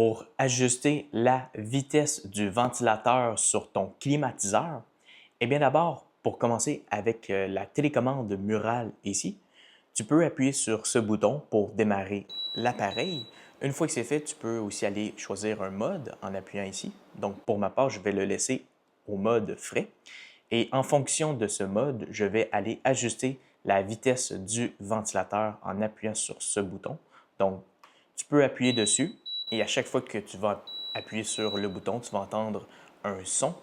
Pour ajuster la vitesse du ventilateur sur ton climatiseur, eh bien d'abord, pour commencer avec la télécommande murale ici, tu peux appuyer sur ce bouton pour démarrer l'appareil. Une fois que c'est fait, tu peux aussi aller choisir un mode en appuyant ici. Donc pour ma part, je vais le laisser au mode frais. Et en fonction de ce mode, je vais aller ajuster la vitesse du ventilateur en appuyant sur ce bouton. Donc, tu peux appuyer dessus et à chaque fois que tu vas appuyer sur le bouton, tu vas entendre un son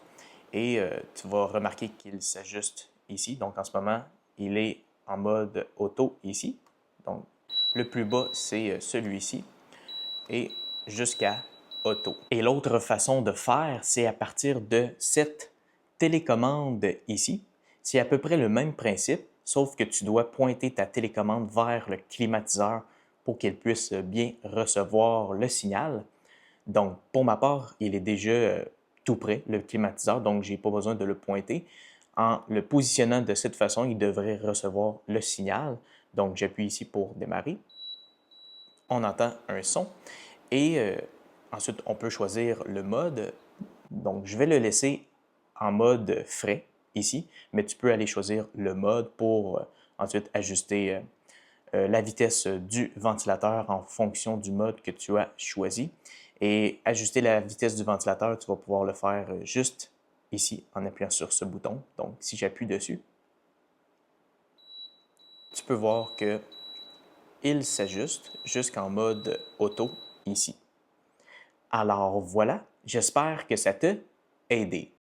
et tu vas remarquer qu'il s'ajuste ici. Donc, en ce moment, il est en mode auto ici. Donc, le plus bas, c'est celui-ci et jusqu'à auto. Et l'autre façon de faire, c'est à partir de cette télécommande ici. C'est à peu près le même principe, sauf que tu dois pointer ta télécommande vers le climatiseur pour qu'il puisse bien recevoir le signal. Donc, pour ma part, il est déjà tout prêt, le climatiseur, donc je n'ai pas besoin de le pointer. En le positionnant de cette façon, il devrait recevoir le signal. Donc, j'appuie ici pour démarrer. On entend un son et ensuite, on peut choisir le mode. Donc, je vais le laisser en mode frais ici, mais tu peux aller choisir le mode pour ensuite ajuster la vitesse du ventilateur en fonction du mode que tu as choisi. Et ajuster la vitesse du ventilateur, tu vas pouvoir le faire juste ici en appuyant sur ce bouton. Donc, si j'appuie dessus, tu peux voir que il s'ajuste jusqu'en mode auto ici. Alors voilà, j'espère que ça t'a aidé.